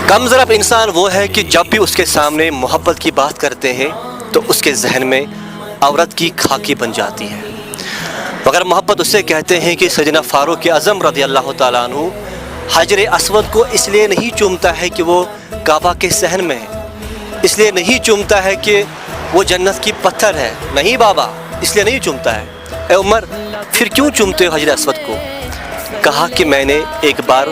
کم ضرب انسان وہ ہے کہ جب بھی اس کے سامنے محبت کی بات کرتے ہیں تو اس کے ذہن میں عورت کی خاکی بن جاتی ہے. مگر محبت اس سے کہتے ہیں کہ سیدنا فاروق اعظم رضی اللہ تعالیٰ عنہ حجر اسود کو اس لیے نہیں چومتا ہے کہ وہ کعبہ کے صحن میں ہے, اس لیے نہیں چومتا ہے کہ وہ جنت کی پتھر ہے, نہیں بابا, اس لیے نہیں چومتا ہے. اے عمر, پھر کیوں چومتے ہو حجر اسود کو؟ کہا کہ میں نے ایک بار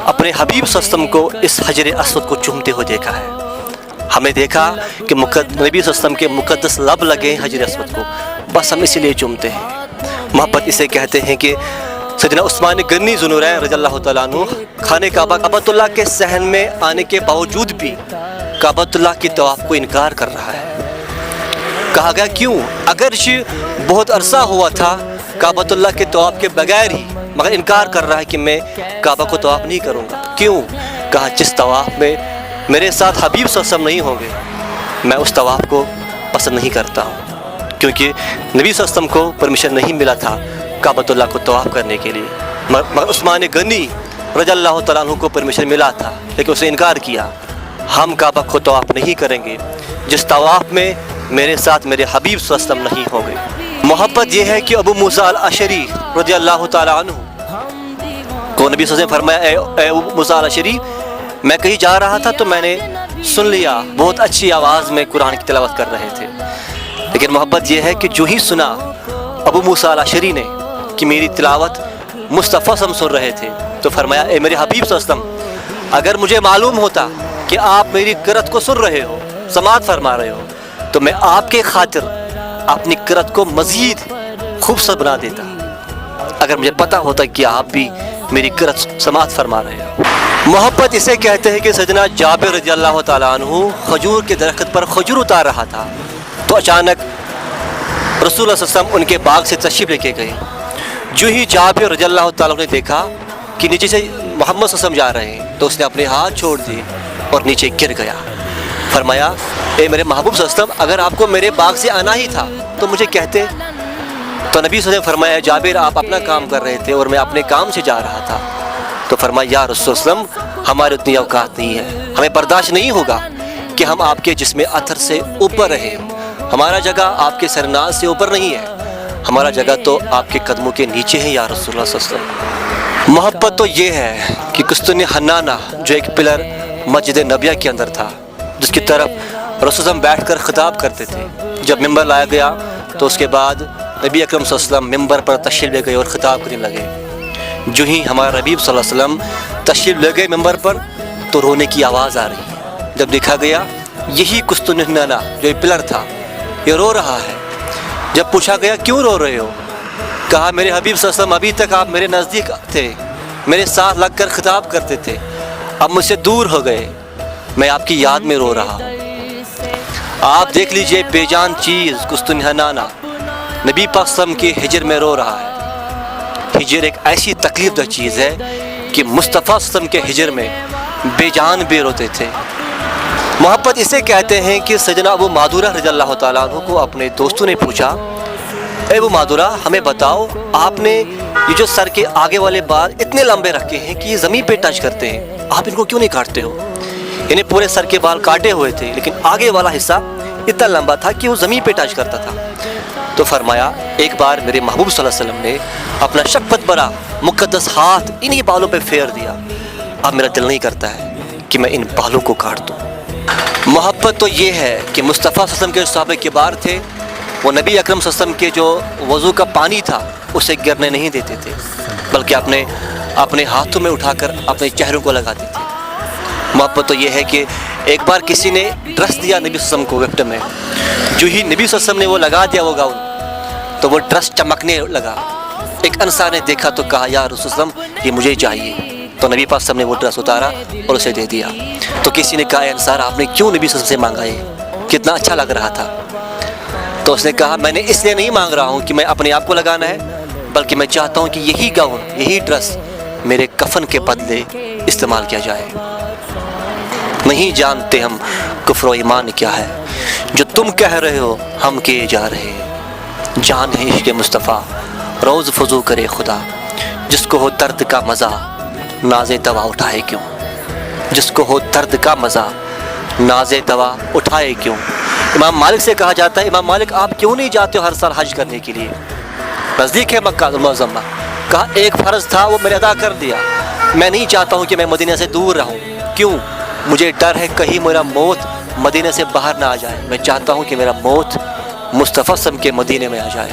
اپنے حبیب صلی اللہ علیہ وسلم کو اس حجر اسود کو چومتے ہوئے دیکھا ہے. ہمیں دیکھا کہ نبی صلی اللہ علیہ وسلم کے مقدس لب لگے ہیں حجر اسود کو, بس ہم اسی لیے چومتے ہیں. محبت اسے کہتے ہیں کہ سیدنا عثمان غنی ذو النورین رضی اللہ تعالیٰ عنہ خانہ کعبۃ اللہ کے صحن میں آنے کے باوجود بھی کعبۃ اللہ کی طواف کو انکار کر رہا ہے. کہا گیا کیوں؟ اگرچہ بہت عرصہ ہوا تھا کعبۃ اللہ کے طواف کے بغیر ہی, مگر انکار کر رہا ہے کہ میں کعبہ کو طواف نہیں کروں گا. کیوں؟ کہا جس طواف میں میرے ساتھ حبیب صلی اللہ علیہ وسلم نہیں ہوں گے میں اس طواف کو پسند نہیں کرتا ہوں, کیونکہ نبی صلی اللہ علیہ وسلم کو پرمیشن نہیں ملا تھا کعبۃ اللہ کو طواف کرنے کے لیے. مگر عثمان غنی رضی اللہ تعالیٰ عنہ کو پرمیشن ملا تھا, لیکن اس نے انکار کیا. ہم کعبہ کو طواف نہیں کریں گے جس طواف میں میرے ساتھ میرے حبیب صلی اللہ علیہ وسلم نہیں ہوں گے. محبت یہ ہے کہ ابو موسیٰ الاشعری رضی اللہ تعالیٰ عنہ کو نبی صلی اللہ علیہ وسلم فرمایا, اے ابو موسیٰ الاشعری, میں کہیں جا رہا تھا تو میں نے سن لیا بہت اچھی آواز میں قرآن کی تلاوت کر رہے تھے. لیکن محبت یہ ہے کہ جو ہی سنا ابو موسیٰ الاشعری نے کہ میری تلاوت مصطفیٰ صلی اللہ علیہ وسلم سن رہے تھے تو فرمایا, اے میرے حبیب صلی اللہ علیہ وسلم, اگر مجھے معلوم ہوتا کہ آپ میری قرأت کو سن رہے ہو, سماعت فرما رہے ہو, تو میں آپ کے خاطر اپنی قرأت کو مزید خوبصورت بنا دیتا, اگر مجھے پتہ ہوتا کہ آپ بھی میری قرأت سماعت فرما رہے ہو. محبت اسے کہتے ہیں کہ سیدنا جابر رضی اللہ تعالیٰ عنہ کھجور کے درخت پر کھجور اتار رہا تھا تو اچانک رسول اللہ صلی اللہ علیہ وسلم ان کے باغ سے تشریف لے کے گئے. جو ہی جابر رضی اللہ تعالیٰ عنہ نے دیکھا کہ نیچے سے محمد صلی اللہ علیہ وسلم جا رہے ہیں تو اس نے اپنے ہاتھ چھوڑ دیے اور نیچے گر گیا. فرمایا, اے میرے محبوب صلی اللہ علیہ وسلم, اگر آپ کو میرے باغ سے آنا ہی تھا تو مجھے کہتے. تو نبی صلی اللہ علیہ وسلم نے فرمایا, جابر آپ اپنا کام کر رہے تھے اور میں اپنے کام سے جا رہا تھا. تو فرمایا, یا رسول اللہ علیہ وسلم, ہماری اتنی اوقات نہیں ہے, ہمیں برداشت نہیں ہوگا کہ ہم آپ کے جسم اطہر سے اوپر رہیں. ہمارا جگہ آپ کے سرناز سے اوپر نہیں ہے, ہمارا جگہ تو آپ کے قدموں کے نیچے ہے یا رسول اللہ صلی اللہ علیہ وسلم. محبت تو یہ ہے کہ قسطن حنانہ جو ایک پلر مسجد نبیہ کے اندر تھا, جس کی طرف رسول اللہ علیہ وسلم بیٹھ کر خطاب کرتے تھے, جب ممبر لایا گیا تو اس کے بعد نبی اکرم صلی اللہ علیہ وسلم ممبر پر تشریف لے گئے اور خطاب کرنے لگے. جو ہی ہمارا حبیب صلی اللہ علیہ وسلم تشریف لے گئے ممبر پر تو رونے کی آواز آ رہی ہے. جب دیکھا گیا یہی قسطن حنانہ جو ایک پلر تھا یہ رو رہا ہے. جب پوچھا گیا کیوں رو رہے ہو؟ کہا, میرے حبیب صلی اللہ علیہ وسلم ابھی تک آپ میرے نزدیک تھے, میرے ساتھ لگ کر خطاب کرتے تھے, اب مجھ سے دور ہو گئے, میں آپ کی یاد میں رو رہا ہوں. آپ دیکھ لیجئے بے جان چیز قسطن حنانہ نبی پاک صلی اللہ علیہ وسلم کی ہجر میں رو رہا ہے. ہجر ایک ایسی تکلیف دہ چیز ہے کہ مصطفیٰ صلی اللہ علیہ وسلم کے ہجر میں بے جان بھی روتے تھے. محبت اسے کہتے ہیں کہ سیدنا ابو مادورہ رضی اللہ تعالیٰ عنہ کو اپنے دوستوں نے پوچھا, اے ابو مادورہ, ہمیں بتاؤ آپ نے یہ جو سر کے آگے والے بال اتنے لمبے رکھے ہیں کہ یہ زمین پہ ٹچ کرتے ہیں, آپ ان کو کیوں نہیں کاٹتے ہو؟ انہیں پورے سر کے بال کاٹے ہوئے تھے لیکن آگے والا حصہ اتنا لمبا تھا کہ وہ زمین پہ ٹچ کرتا تھا. تو فرمایا, ایک بار میرے محبوب صلی اللہ علیہ وسلم نے اپنا شفقت بھرا مقدس ہاتھ انہی بالوں پہ پھیر دیا, اب میرا دل نہیں کرتا ہے کہ میں ان بالوں کو کاٹ دوں. محبت تو یہ ہے کہ مصطفیٰ صلی اللہ علیہ وسلم کے صحابہ کبار تھے, وہ نبی اکرم صلی اللہ علیہ وسلم کے جو وضو کا پانی تھا اسے گرنے نہیں دیتے تھے, بلکہ اپنے ہاتھوں میں اٹھا کر اپنے چہروں کو لگاتے تھے. محبت تو یہ ہے کہ ایک بار کسی نے ڈرس دیا نبی صلی اللہ علیہ وسلم کو گفٹ میں, جو ہی نبی صلی اللہ علیہ وسلم نے وہ لگا دیا وہ گاؤن تو وہ ڈرس چمکنے لگا. ایک انصار نے دیکھا تو کہا, یا رسول اللہ علیہ وسلم یہ مجھے چاہیے. تو نبی پاک صلی اللہ علیہ وسلم نے وہ ڈرس اتارا اور اسے دے دیا. تو کسی نے کہا, اے انصار, آپ نے کیوں نبی صلی اللہ علیہ وسلم سے مانگا, یہ کتنا اچھا لگ رہا تھا. تو اس نے کہا, میں نے اس لیے نہیں مانگ رہا ہوں کہ میں اپنے آپ کو لگانا ہے, بلکہ میں چاہتا ہوں کہ یہی گاؤن یہی ڈرس میرے کفن کے بدلے استعمال کیا جائے. نہیں جانتے ہم کفر و ایمان کیا ہے, جو تم کہہ رہے ہو ہم کیے جا رہے ہیں. جان ہے عشق مصطفیٰ روز فضو کرے خدا, جس کو ہو درد کا مزہ نازے دوا اٹھائے کیوں. جس کو ہو درد کا مزہ ناز دوا اٹھائے کیوں۔ امام مالک سے کہا جاتا ہے امام مالک آپ کیوں نہیں جاتے ہو ہر سال حج کرنے کے لیے؟ نزدیک ہے مکہ المعظمہ، کہا ایک فرض تھا وہ میں نے ادا کر دیا، میں نہیں چاہتا ہوں کہ میں مدینہ سے دور رہوں، کیوں؟ مجھے ڈر ہے کہیں میرا موت مدینہ سے باہر نہ آ جائے، میں چاہتا ہوں کہ میرا موت مصطفیٰ صلی اللہ علیہ وسلم کے مدینے میں آ جائے۔